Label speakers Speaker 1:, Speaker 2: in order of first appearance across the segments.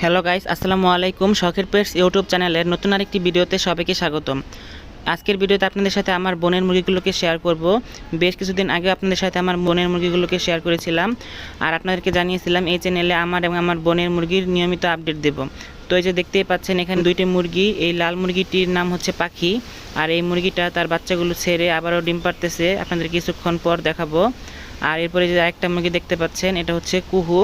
Speaker 1: Hello guys, আসসালামু আলাইকুম। শখের পেটস ইউটিউব চ্যানেলের নতুন আরেকটি ভিডিওতে সবাইকে স্বাগতম। আজকের ভিডিওতে আপনাদের সাথে আমার বোনের মুরগিগুলোকে শেয়ার করব। বেশ কিছুদিন আগে আপনাদের সাথে আমার বোনের মুরগিগুলোকে শেয়ার করেছিলাম আর আপনাদেরকে জানিয়েছিলাম এই চ্যানেলে আমার এবং আমার বোনের মুরগির নিয়মিত আপডেট দেব। তো এই যে দেখতেই পাচ্ছেন এখানে দুইটি মুরগি, এই লাল মুরগিটির নাম হচ্ছে পাখি আর এই মুরগিটা তার বাচ্চাগুলো ছেড়ে আবারও ডিম পাড়তেছে, আপনাদের কিছুক্ষণ পর দেখাবো। আর এরপরে যে আরেকটা মুরগি দেখতে পাচ্ছেন এটা হচ্ছে কুহু,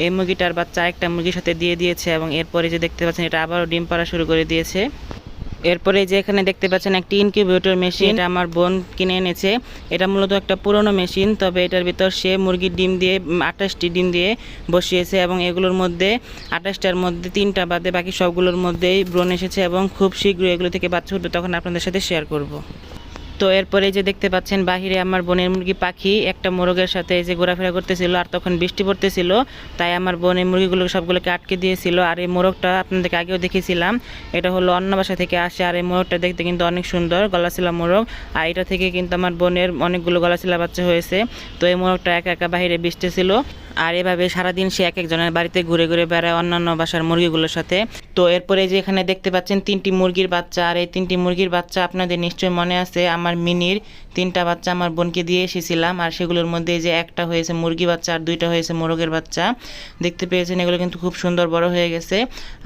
Speaker 1: এই মুরগিটার বাচ্চা আরেকটা মুরগির সাথে দিয়ে দিয়েছে এবং এরপরে যে দেখতে পাচ্ছেন এটা আবারও ডিম পাড়া শুরু করে দিয়েছে। এরপরে যে এখানে দেখতে পাচ্ছেন একটি ইনকিউবেটর মেশিন, এটা আমার বোন কিনে এনেছে। এটা মূলত একটা পুরনো মেশিন, তবে এটার ভিতর সে মুরগির ডিম দিয়ে 28টি ডিম দিয়ে বসিয়েছে এবং এগুলোর মধ্যে 28টার মধ্যে 3টা বাদে বাকি সবগুলোর মধ্যেই ব্রণ এসেছে এবং খুব শীঘ্রই এগুলো থেকে বাচ্চা উঠবে, তখন আপনাদের সাথে শেয়ার করব। তো এরপরে যে দেখতে পাচ্ছেন বাহিরে আমার বোনের মুরগি পাখি একটা মোরগের সাথে যে ঘোরাফেরা করতেছিল, আর তখন বৃষ্টি পড়তেছিল তাই আমার বোনের মুরগিগুলো সবগুলোকে আটকে দিয়েছিল। আর এই মোরগটা আপনাদেরকে আগেও দেখেছিলাম, এটা হলো অন্য বাসা থেকে আসে আর এই মোরগটা দেখতে কিন্তু অনেক সুন্দর, গলাচিলা মোরগ। আর এটা থেকে কিন্তু আমার বোনের অনেকগুলো গলাচিলা বাচ্চা হয়েছে। তো এই মোরগটা একা একা বাহিরে বৃষ্টি ছিল আর এভাবে সারাদিন সে এক একজনের বাড়িতে ঘুরে ঘুরে বেড়ায় অন্যান্য বাসার মুরগিগুলোর সাথে। তো এরপরে যে এখানে দেখতে পাচ্ছেন 3টি মুরগির বাচ্চা, আর এই 3টি মুরগির বাচ্চা আপনাদের নিশ্চয়ই মনে আছে আমার মিনির 3টা বাচ্চা আমার বোনকে দিয়ে এসেছিলাম, আর সেগুলোর মধ্যে যে একটা হয়েছে মুরগি বাচ্চা আর 2টা হয়েছে মোরগের বাচ্চা। দেখতে পেয়েছেন এগুলো কিন্তু খুব সুন্দর বড় হয়ে গেছে।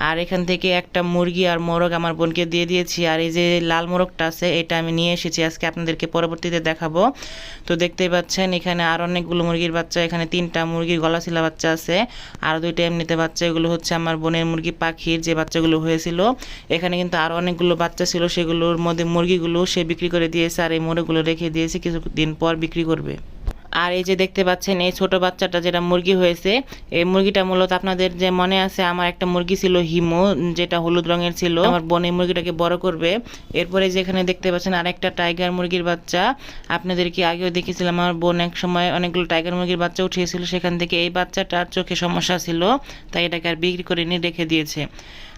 Speaker 1: আর এখান থেকে একটা মুরগি আর মোরগ আমার বোনকে দিয়ে দিয়েছি, আর এই যে লাল মোরগটা আছে এটা আমি নিয়ে এসেছি, আজকে আপনাদেরকে পরবর্তীতে দেখাবো। তো দেখতেই পাচ্ছেন এখানে আর অনেকগুলো মুরগির বাচ্চা, এখানে 3টা মুরগির গলাচিলা বাচ্চা আছে আর 2টা এমনিতে বাচ্চা। এগুলো হচ্ছে আমার বোনের মুরগি পাখির যে বাচ্চাগুলো হয়েছিল। এখানে কিন্তু আরও অনেকগুলো বাচ্চা ছিল, সেগুলোর মধ্যে মুরগিগুলো সে বিক্রি করে দিয়েছে আর এই মোরগগুলো রেখে দিয়েছে, কিছুদিন পর বিক্রি করবে। আর এই যে দেখতে পাচ্ছেন এই ছোট বাচ্চাটা যেটা মুরগি হয়েছে, এই মুরগিটা মূলত আপনাদের যে মনে আছে আমার একটা মুরগি ছিল হিমো, যেটা হলুদ রঙের ছিল, আমার বোন এই মুরগিটাকে বড় করবে। এরপরে যেখানে দেখতে পাচ্ছেন আরেকটা টাইগার মুরগির বাচ্চা, আপনাদেরকে আগেও দেখেছিলাম আমার বোন এক সময় অনেকগুলো টাইগার মুরগির বাচ্চা উঠিয়েছিল, সেখান থেকে এই বাচ্চাটার চোখে সমস্যা ছিল তাই এটাকে আর বিক্রি করে নিয়ে রেখে দিয়েছে।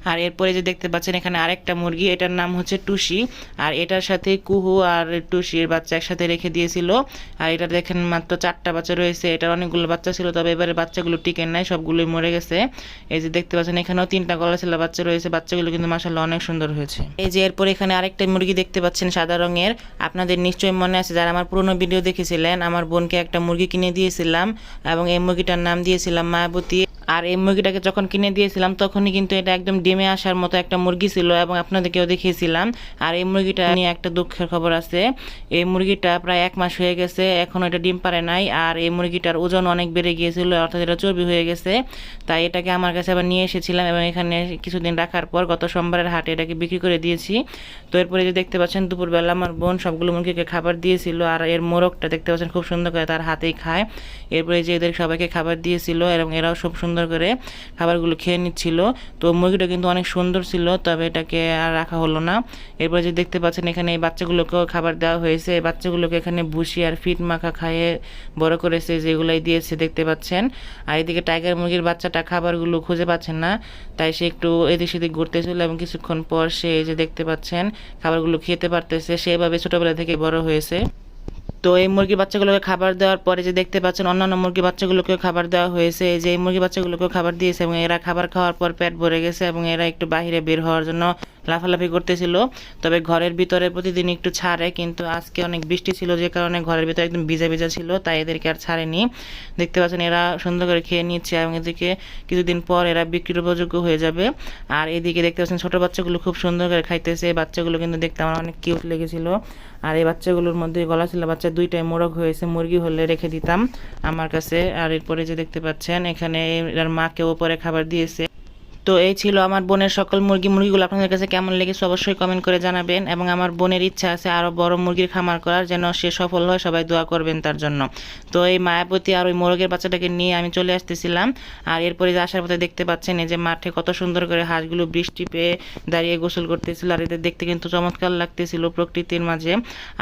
Speaker 1: আর এরপরে যে দেখতে পাচ্ছেন এখানে আরেকটা মুরগি, এটার নাম হচ্ছে টুসি, আর এটার সাথে কুহু আর টুসির বাচ্চা একসাথে রেখে দিয়েছিল। আর এটা দেখেন মাত্র 4টা বাচ্চা রয়েছে, এটার অনেকগুলো বাচ্চা ছিল তবে এবারে বাচ্চাগুলো টিকে নাই, সবগুলোই মরে গেছে। এই যে দেখতে পাচ্ছেন এখানেও 3টা গলাচিলা বাচ্চা রয়েছে, বাচ্চাগুলো কিন্তু মাশাআল্লাহ অনেক সুন্দর হয়েছে। এই যে এরপরে এখানে আরেকটা মুরগি দেখতে পাচ্ছেন সাদা রঙের, আপনাদের নিশ্চয়ই মনে আছে যারা আমার পুরনো ভিডিও দেখেছিলেন, আমার বোনকে একটা মুরগি কিনে দিয়েছিলাম এবং এই মুরগিটার নাম দিয়েছিলাম মায়াবতী। আর এই মুরগিটাকে যখন কিনে দিয়েছিলাম তখনই কিন্তু এটা একদম ডিমে আসার মতো একটা মুরগি ছিল এবং আপনাদেরকেও দেখিয়েছিলাম। আর এই মুরগিটা নিয়ে একটা দুঃখের খবর আছে, এই মুরগিটা প্রায় 1 মাস হয়ে গেছে, এখনও এটা ডিম পারে নাই। আর এই মুরগিটার ওজন অনেক বেড়ে গিয়েছিল, অর্থাৎ এটা চর্বি হয়ে গেছে, তাই এটাকে আমার কাছে আবার নিয়ে এসেছিলাম এবং এখানে কিছুদিন রাখার পর গত সোমবারের হাটে এটাকে বিক্রি করে দিয়েছি। তো এরপরে যে দেখতে পাচ্ছেন দুপুরবেলা আমার বোন সবগুলো মুরগিকে খাবার দিয়েছিল, আর এর মোরগটা দেখতে পাচ্ছেন খুব সুন্দর করে তার হাতেই খায়। এরপরে যে এদের সবাইকে খাবার দিয়েছিল এবং এরাও সব সুন্দর করে খাবারগুলো খেয়ে নিচ্ছিল। তো মুরগিটা কিন্তু অনেক সুন্দর ছিল, তবে এটাকে আর রাখা হলো না। এরপর যে দেখতে পাচ্ছেন এখানে এই বাচ্চাগুলোকেও খাবার দেওয়া হয়েছে, এই বাচ্চাগুলোকে এখানে ভুসি আর ফিট মাখা খাইয়ে বড় করেছে, যেগুলাই দিয়েছে দেখতে পাচ্ছেন। আর এদিকে টাইগার মুরগির বাচ্চাটা খাবারগুলো খুঁজে পাচ্ছেন না, তাই সে একটু এদিক সেদিক ঘুরতেছিল এবং কিছুক্ষণ পর সে এই যে দেখতে পাচ্ছেন খাবারগুলো খেতে পারতেছে, সেভাবে ছোটবেলা থেকে বড় হয়েছে। তো এই মুরগির বাচ্চাগুলোকে খাবার দেওয়ার পরে যে দেখতে পাচ্ছেন অন্যান্য মুরগির বাচ্চাগুলোকেও খাবার দেওয়া হয়েছে, এই যে এই মুরগির বাচ্চাগুলোকেও খাবার দিয়েছে এবং এরা খাবার খাওয়ার পর পেট ভরে গেছে এবং এরা একটু বাইরে বের হওয়ার জন্য লাফালাফি করতেছিল। তবে ঘরের ভিতরে প্রতিদিন একটু ছাড়ে, কিন্তু আজকে অনেক বৃষ্টি ছিল যে কারণে ঘরের ভিতরে একদম ভিজা ভিজা ছিল, তাই এদেরকে আর ছাড়েনি। দেখতে পাচ্ছেন এরা সুন্দর করে খেয়ে নিচ্ছে এবং এদিকে কিছুদিন পর এরা বিক্রির উপযোগ্য হয়ে যাবে। আর এদিকে দেখতে পাচ্ছেন ছোট বাচ্চাগুলো খুব সুন্দর করে খাইতেছে, বাচ্চাগুলো কিন্তু দেখতে আমার অনেক কিউট লেগেছিল। আর এই বাচ্চাগুলোর মধ্যে গলাচিলা বাচ্চা 2টাই মোরগ হয়েছে, মুরগি হলে রেখে দিতাম আমার কাছে। আর এরপরে যে দেখতে পাচ্ছেন এখানে এর মাকে ওপরে খাবার দিয়েছে। তো এই ছিল আমার বোনের সকল মুরগিগুলো আপনাদের কাছে কেমন লেগেছে অবশ্যই কমেন্ট করে জানাবেন এবং আমার বোনের ইচ্ছা আছে আরও বড় মুরগির খামার করার, যেন সে সফল হয়, সবাই দোয়া করবেন তার জন্য। তো এই মায়াবতী আর ওই মোরগের বাচ্চাটাকে নিয়ে আমি চলে আসতেছিলাম। আর এরপরে যে আসার পথে দেখতে পাচ্ছেন এই যে মাঠে কত সুন্দর করে হাঁসগুলো বৃষ্টি পেয়ে দাঁড়িয়ে গোসল করতেছিল, আর এদের দেখতে কিন্তু চমৎকার লাগতেছিল প্রকৃতির মাঝে।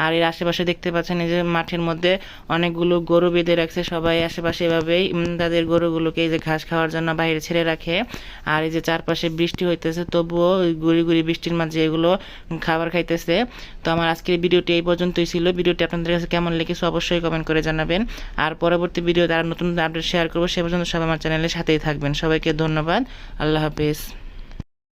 Speaker 1: আর এর আশেপাশে দেখতে পাচ্ছেন এই যে মাঠের মধ্যে অনেকগুলো গরু বেঁধে রাখছে, সবাই আশেপাশে এভাবেই তাদের গরুগুলোকে এই যে ঘাস খাওয়ার জন্য বাইরে ছেড়ে রাখে। আর এই যে যে চারপাশে বৃষ্টি হইতেছে, তবুও ওই গুড়ি গুড়ি বৃষ্টির মাঝে এগুলো খাবার খাইতেছে। তো আমার আজকের ভিডিওটি এই পর্যন্তই ছিল। ভিডিওটি আপনাদের কাছে কেমন লেগেছে অবশ্যই কমেন্ট করে জানাবেন। আর পরবর্তী ভিডিওতে আর নতুন আপডেট শেয়ার করবো। সে পর্যন্ত সবাই আমার চ্যানেলের সাথেই থাকবেন। সবাইকে ধন্যবাদ। আল্লাহ হাফেজ।